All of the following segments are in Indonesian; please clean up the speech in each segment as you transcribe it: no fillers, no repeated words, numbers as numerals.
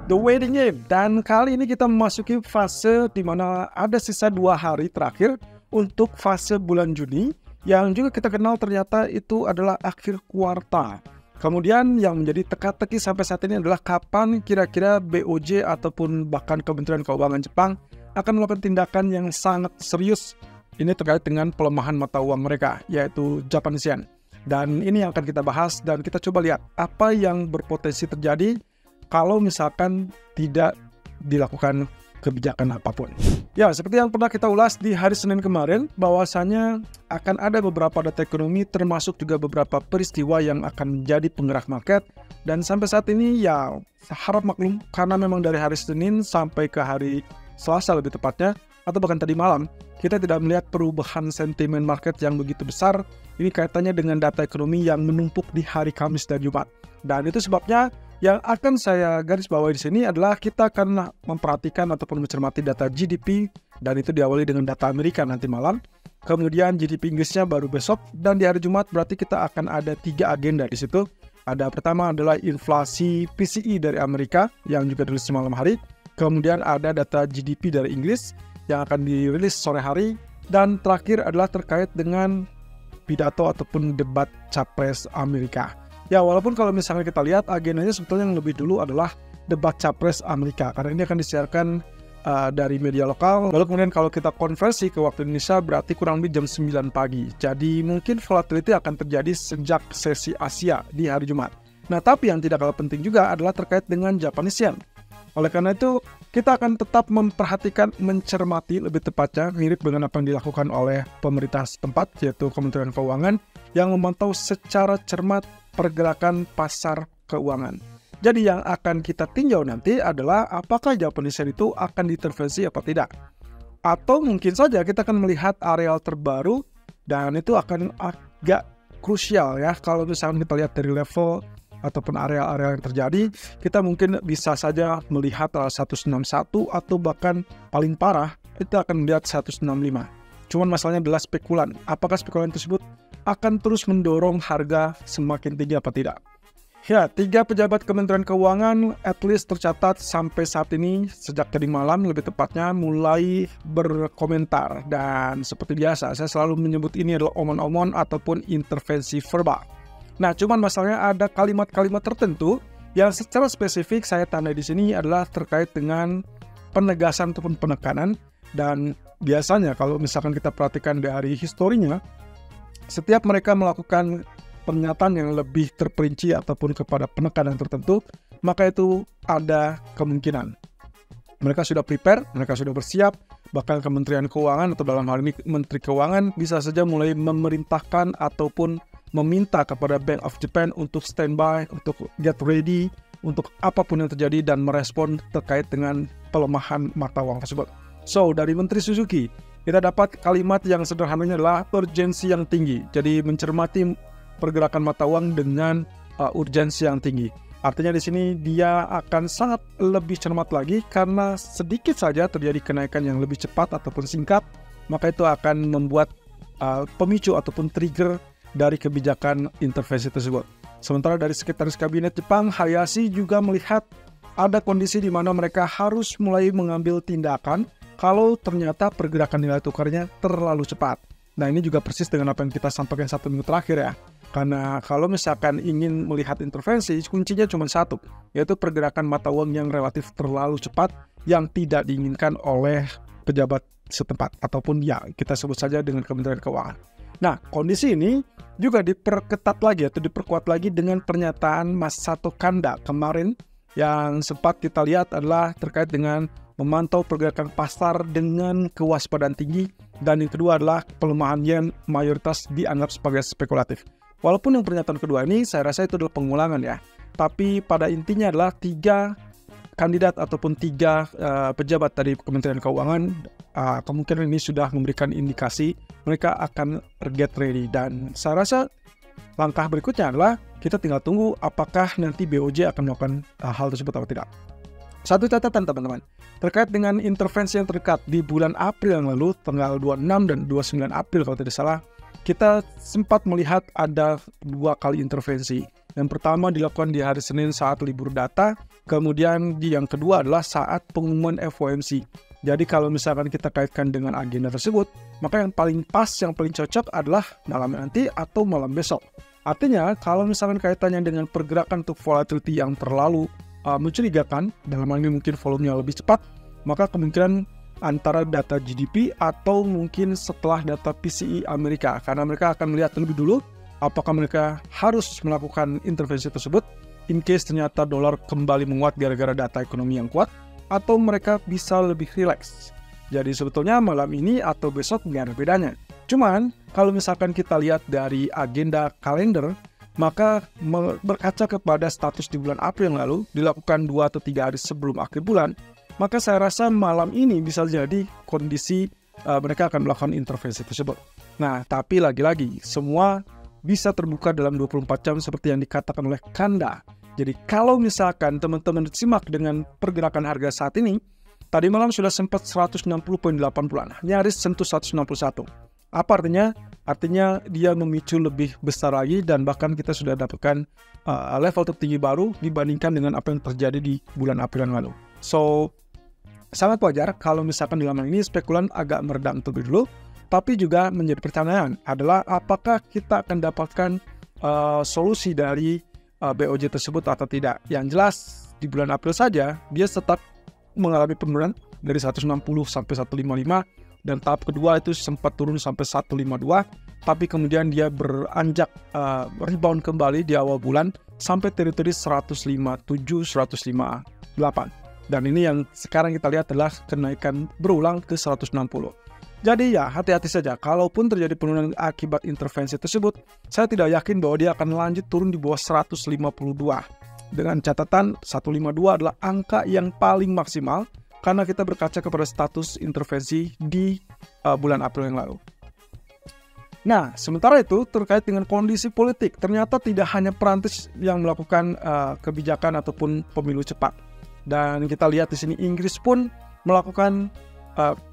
The Waiting Game. Dan kali ini kita memasuki fase di mana ada sisa 2 hari terakhir untuk fase bulan Juni, yang juga kita kenal ternyata itu adalah akhir kuartal. Kemudian yang menjadi teka-teki sampai saat ini adalah kapan kira-kira BOJ ataupun bahkan Kementerian Keuangan Jepang akan melakukan tindakan yang sangat serius. Ini terkait dengan pelemahan mata uang mereka, yaitu Japanese Yen. Dan ini yang akan kita bahas dan kita coba lihat apa yang berpotensi terjadi kalau misalkan tidak dilakukan kebijakan apapun. Ya, seperti yang pernah kita ulas di hari Senin kemarin, bahwasanya akan ada beberapa data ekonomi termasuk juga beberapa peristiwa yang akan menjadi penggerak market. Dan sampai saat ini ya harap maklum karena memang dari hari Senin sampai ke hari Selasa lebih tepatnya, atau bahkan tadi malam, kita tidak melihat perubahan sentimen market yang begitu besar. Ini kaitannya dengan data ekonomi yang menumpuk di hari Kamis dan Jumat. Dan itu sebabnya yang akan saya garis bawahi di sini adalah kita akan memperhatikan ataupun mencermati data GDP, dan itu diawali dengan data Amerika nanti malam. Kemudian GDP Inggrisnya baru besok, dan di hari Jumat berarti kita akan ada 3 agenda di situ. Ada pertama adalah inflasi PCE dari Amerika yang juga dirilis malam hari. Kemudian ada data GDP dari Inggris yang akan dirilis sore hari. Dan terakhir adalah terkait dengan pidato ataupun debat Capres Amerika. Ya, walaupun kalau misalnya kita lihat agendanya sebetulnya yang lebih dulu adalah debat Capres Amerika, karena ini akan disiarkan dari media lokal. Lalu kemudian kalau kita konversi ke waktu Indonesia berarti kurang lebih jam 9 pagi. Jadi mungkin volatility akan terjadi sejak sesi Asia di hari Jumat. Nah, tapi yang tidak kalah penting juga adalah terkait dengan Japanese Yen. Oleh karena itu, kita akan tetap memperhatikan, mencermati lebih tepatnya, mirip dengan apa yang dilakukan oleh pemerintah setempat, yaitu Kementerian Keuangan, yang memantau secara cermat pergerakan pasar keuangan. Jadi yang akan kita tinjau nanti adalah apakah Japanese Yen itu akan diintervensi apa tidak. Atau mungkin saja kita akan melihat areal terbaru, dan itu akan agak krusial ya, kalau misalnya kita lihat dari level ataupun area-area yang terjadi, kita mungkin bisa saja melihat 161 atau bahkan paling parah kita akan melihat 165. Cuman masalahnya adalah spekulan. Apakah spekulan tersebut akan terus mendorong harga semakin tinggi apa tidak? Ya, 3 pejabat Kementerian Keuangan at least tercatat sampai saat ini sejak tadi malam lebih tepatnya mulai berkomentar. Dan seperti biasa, saya selalu menyebut ini adalah omon-omon ataupun intervensi verbal. Nah, cuman masalahnya ada kalimat-kalimat tertentu yang secara spesifik saya tandai di sini adalah terkait dengan penegasan ataupun penekanan. Dan biasanya kalau misalkan kita perhatikan dari historinya, setiap mereka melakukan pernyataan yang lebih terperinci ataupun kepada penekanan tertentu, maka itu ada kemungkinan mereka sudah prepare, mereka sudah bersiap. Bahkan Kementerian Keuangan atau dalam hal ini Menteri Keuangan bisa saja mulai memerintahkan ataupun meminta kepada Bank of Japan untuk standby, untuk get ready, untuk apapun yang terjadi dan merespon terkait dengan pelemahan mata uang tersebut. So, dari Menteri Suzuki, kita dapat kalimat yang sederhananya adalah urgensi yang tinggi. Jadi mencermati pergerakan mata uang dengan urgensi yang tinggi. Artinya di sini dia akan sangat lebih cermat lagi karena sedikit saja terjadi kenaikan yang lebih cepat ataupun singkat, maka itu akan membuat pemicu ataupun trigger dari kebijakan intervensi tersebut. Sementara dari sekretaris kabinet Jepang, Hayashi juga melihat ada kondisi di mana mereka harus mulai mengambil tindakan kalau ternyata pergerakan nilai tukarnya terlalu cepat. Nah, ini juga persis dengan apa yang kita sampaikan 1 minggu terakhir ya. Karena kalau misalkan ingin melihat intervensi, kuncinya cuma satu, yaitu pergerakan mata uang yang relatif terlalu cepat yang tidak diinginkan oleh pejabat setempat ataupun ya kita sebut saja dengan Kementerian Keuangan. Nah, kondisi ini juga diperketat lagi atau diperkuat lagi dengan pernyataan Masato Kanda kemarin yang sempat kita lihat adalah terkait dengan memantau pergerakan pasar dengan kewaspadaan tinggi, dan yang kedua adalah pelemahan yen mayoritas dianggap sebagai spekulatif. Walaupun yang pernyataan kedua ini saya rasa itu adalah pengulangan ya, tapi pada intinya adalah 3 kandidat ataupun 3 pejabat dari Kementerian Keuangan kemungkinan ini sudah memberikan indikasi mereka akan get ready. Dan saya rasa langkah berikutnya adalah kita tinggal tunggu apakah nanti BOJ akan melakukan hal tersebut atau tidak. Satu catatan teman-teman, terkait dengan intervensi yang terdekat di bulan April yang lalu, tanggal 26 dan 29 April kalau tidak salah, kita sempat melihat ada 2 kali intervensi. Yang pertama dilakukan di hari Senin saat libur data, kemudian yang kedua adalah saat pengumuman FOMC. Jadi kalau misalkan kita kaitkan dengan agenda tersebut, maka yang paling pas, yang paling cocok adalah malam nanti atau malam besok. Artinya kalau misalkan kaitannya dengan pergerakan untuk volatility yang terlalu mencurigakan, dalam hal ini mungkin volumenya lebih cepat, maka kemungkinan antara data GDP atau mungkin setelah data PCE Amerika, karena mereka akan melihat lebih dulu apakah mereka harus melakukan intervensi tersebut in case ternyata dolar kembali menguat gara-gara data ekonomi yang kuat, atau mereka bisa lebih rileks. Jadi sebetulnya malam ini atau besok nggak ada bedanya. Cuman kalau misalkan kita lihat dari agenda kalender, maka berkaca kepada status di bulan April yang lalu dilakukan 2 atau 3 hari sebelum akhir bulan, maka saya rasa malam ini bisa jadi kondisi mereka akan melakukan intervensi tersebut. Nah, tapi lagi-lagi semua bisa terbuka dalam 24 jam seperti yang dikatakan oleh Kanda. Jadi kalau misalkan teman-teman simak dengan pergerakan harga saat ini, tadi malam sudah sempat 160.80, nyaris sentuh 161. Apa artinya? Artinya dia memicu lebih besar lagi dan bahkan kita sudah dapatkan level tertinggi baru dibandingkan dengan apa yang terjadi di bulan April yang lalu. So, sangat wajar kalau misalkan dalam hal ini spekulan agak meredam terlebih dulu, tapi juga menjadi pertanyaan adalah apakah kita akan dapatkan solusi dari BOJ tersebut atau tidak. Yang jelas di bulan April saja dia tetap mengalami penurunan dari 160 sampai 155, dan tahap kedua itu sempat turun sampai 152, tapi kemudian dia beranjak rebound kembali di awal bulan sampai teritori 157, 158. Dan ini yang sekarang kita lihat adalah kenaikan berulang ke 160. Jadi ya hati-hati saja, kalaupun terjadi penurunan akibat intervensi tersebut, saya tidak yakin bahwa dia akan lanjut turun di bawah 152. Dengan catatan 152 adalah angka yang paling maksimal karena kita berkaca kepada status intervensi di bulan April yang lalu. Nah, sementara itu terkait dengan kondisi politik, ternyata tidak hanya Perancis yang melakukan kebijakan ataupun pemilu cepat. Dan kita lihat di sini Inggris pun melakukan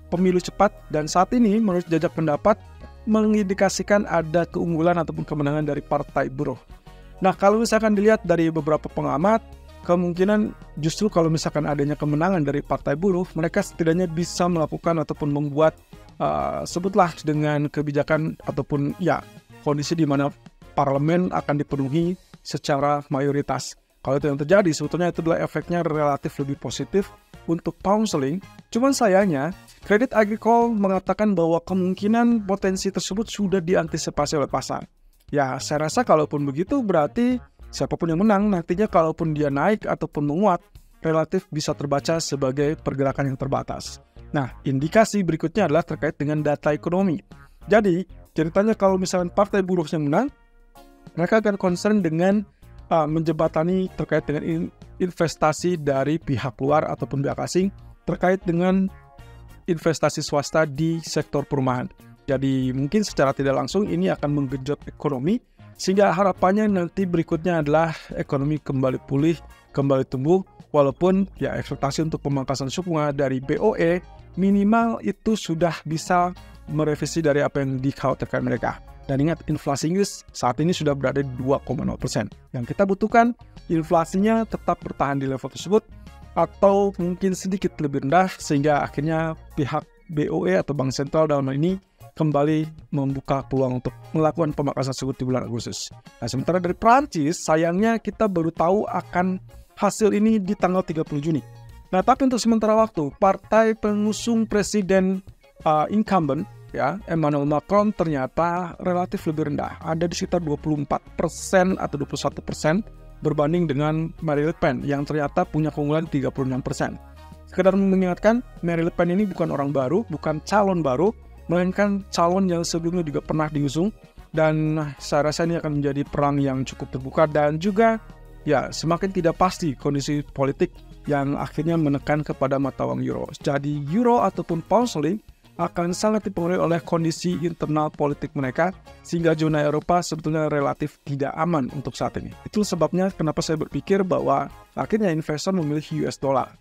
pemilu cepat, dan saat ini menurut jajak pendapat mengindikasikan ada keunggulan ataupun kemenangan dari Partai Buruh. Nah, kalau misalkan dilihat dari beberapa pengamat, kemungkinan justru kalau misalkan adanya kemenangan dari Partai Buruh, mereka setidaknya bisa melakukan ataupun membuat sebutlah dengan kebijakan ataupun ya kondisi di mana parlemen akan dipenuhi secara mayoritas. Kalau itu yang terjadi, sebetulnya itu adalah efeknya relatif lebih positif untuk pound sterling. Cuman sayangnya, Credit Agricole mengatakan bahwa kemungkinan potensi tersebut sudah diantisipasi oleh pasar. Ya, saya rasa kalaupun begitu berarti siapapun yang menang nantinya kalaupun dia naik ataupun menguat, relatif bisa terbaca sebagai pergerakan yang terbatas. Nah, indikasi berikutnya adalah terkait dengan data ekonomi. Jadi, ceritanya kalau misalnya Partai Buruh yang menang, mereka akan concern dengan menjembatani terkait dengan investasi dari pihak luar ataupun pihak asing terkait dengan investasi swasta di sektor perumahan. Jadi mungkin secara tidak langsung ini akan menggenjot ekonomi, sehingga harapannya nanti berikutnya adalah ekonomi kembali pulih, kembali tumbuh, walaupun ya ekspektasi untuk pemangkasan suku bunga dari BOE minimal itu sudah bisa merevisi dari apa yang dikhawatirkan mereka. Dan ingat, inflasi Inggris saat ini sudah berada di 2,0%. Yang kita butuhkan, inflasinya tetap bertahan di level tersebut, atau mungkin sedikit lebih rendah, sehingga akhirnya pihak BOE atau Bank Sentral dalam hal ini kembali membuka peluang untuk melakukan pemangkasan tersebut di bulan Agustus. Nah, sementara dari Prancis, sayangnya kita baru tahu akan hasil ini di tanggal 30 Juni. Nah, tapi untuk sementara waktu, partai pengusung presiden incumbent, ya, Emmanuel Macron ternyata relatif lebih rendah, ada di sekitar 24% atau 21% berbanding dengan Marine Le Pen yang ternyata punya keunggulan 36%. Sekedar mengingatkan, Marine Le Pen ini bukan orang baru, bukan calon baru, melainkan calon yang sebelumnya juga pernah diusung, dan saya rasa ini akan menjadi perang yang cukup terbuka dan juga ya semakin tidak pasti kondisi politik yang akhirnya menekan kepada mata uang euro. Jadi euro ataupun pound sterling akan sangat dipengaruhi oleh kondisi internal politik mereka, sehingga zona Eropa sebetulnya relatif tidak aman untuk saat ini. Itu sebabnya kenapa saya berpikir bahwa akhirnya investor memilih US dollar.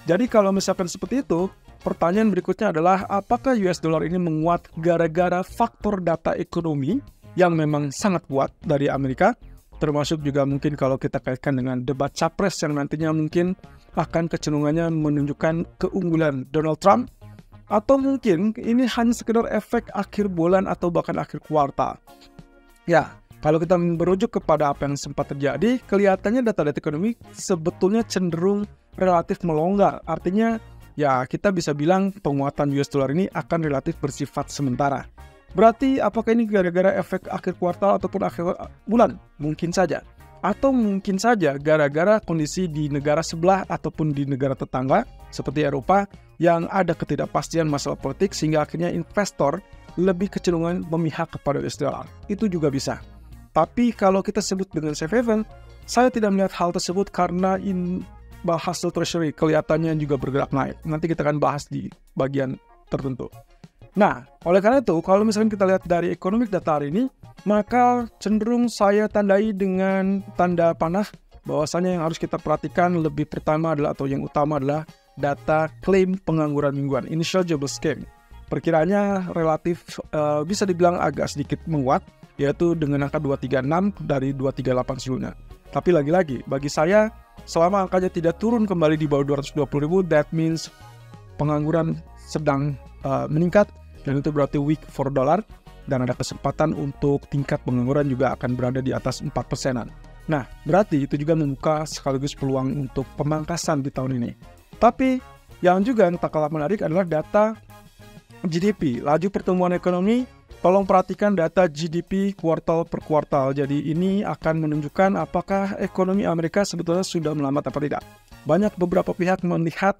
Jadi kalau misalkan seperti itu, pertanyaan berikutnya adalah apakah US dollar ini menguat gara-gara faktor data ekonomi yang memang sangat kuat dari Amerika, termasuk juga mungkin kalau kita kaitkan dengan debat capres yang nantinya mungkin akan kecenderungannya menunjukkan keunggulan Donald Trump, atau mungkin ini hanya sekedar efek akhir bulan atau bahkan akhir kuartal. Ya, kalau kita merujuk kepada apa yang sempat terjadi, kelihatannya data-data ekonomi sebetulnya cenderung relatif melonggar. Artinya, ya kita bisa bilang penguatan US dollar ini akan relatif bersifat sementara. Berarti apakah ini gara-gara efek akhir kuartal ataupun akhir bulan? Mungkin saja. Atau mungkin saja gara-gara kondisi di negara sebelah ataupun di negara tetangga seperti Eropa yang ada ketidakpastian masalah politik sehingga akhirnya investor lebih kecenderungan memihak kepada US dollar. Itu juga bisa. Tapi kalau kita sebut dengan safe haven, saya tidak melihat hal tersebut karena hasil treasury kelihatannya juga bergerak naik. Nanti kita akan bahas di bagian tertentu. Nah, oleh karena itu, kalau misalkan kita lihat dari economic data hari ini, maka cenderung saya tandai dengan tanda panah bahwasanya yang harus kita perhatikan lebih pertama adalah, atau yang utama adalah data klaim pengangguran mingguan, initial jobless claim. Perkiraannya relatif bisa dibilang agak sedikit menguat, yaitu dengan angka 236 dari 238 sebelumnya. Tapi lagi-lagi, bagi saya, selama angkanya tidak turun kembali di bawah 220.000, that means pengangguran sedang meningkat, dan itu berarti weak for dollar, dan ada kesempatan untuk tingkat pengangguran juga akan berada di atas 4%-an. Nah, berarti itu juga membuka sekaligus peluang untuk pemangkasan di tahun ini. Tapi, yang juga tak kalah menarik adalah data GDP, laju pertumbuhan ekonomi. Tolong perhatikan data GDP kuartal per kuartal. Jadi ini akan menunjukkan apakah ekonomi Amerika sebetulnya sudah melambat atau tidak. Banyak beberapa pihak melihat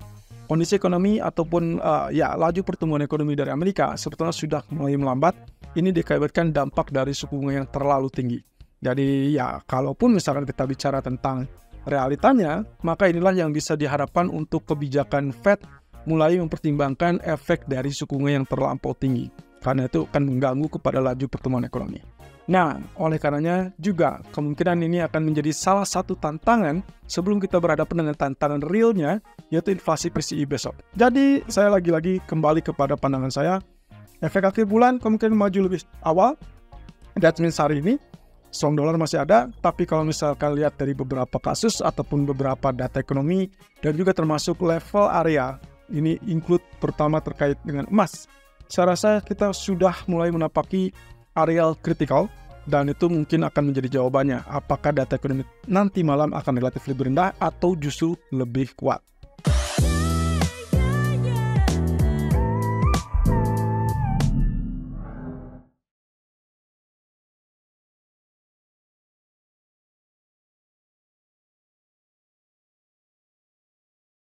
kondisi ekonomi ataupun laju pertumbuhan ekonomi dari Amerika sebetulnya sudah mulai melambat. Ini dikaitkan dampak dari suku bunga yang terlalu tinggi. Jadi ya, kalaupun misalkan kita bicara tentang realitanya, maka inilah yang bisa diharapkan untuk kebijakan Fed mulai mempertimbangkan efek dari suku bunga yang terlampau tinggi. Karena itu akan mengganggu kepada laju pertumbuhan ekonomi. Nah, oleh karenanya juga kemungkinan ini akan menjadi salah satu tantangan sebelum kita berhadapan dengan tantangan realnya, yaitu inflasi PCE besok. Jadi, saya lagi-lagi kembali kepada pandangan saya, efek akhir bulan kemungkinan maju lebih awal. That means hari ini, strong dollar masih ada, tapi kalau misalkan lihat dari beberapa kasus ataupun beberapa data ekonomi, dan juga termasuk level area, ini include pertama terkait dengan emas. Saya rasa kita sudah mulai menapaki areal kritikal, dan itu mungkin akan menjadi jawabannya. Apakah data ekonomi nanti malam akan relatif lebih rendah atau justru lebih kuat?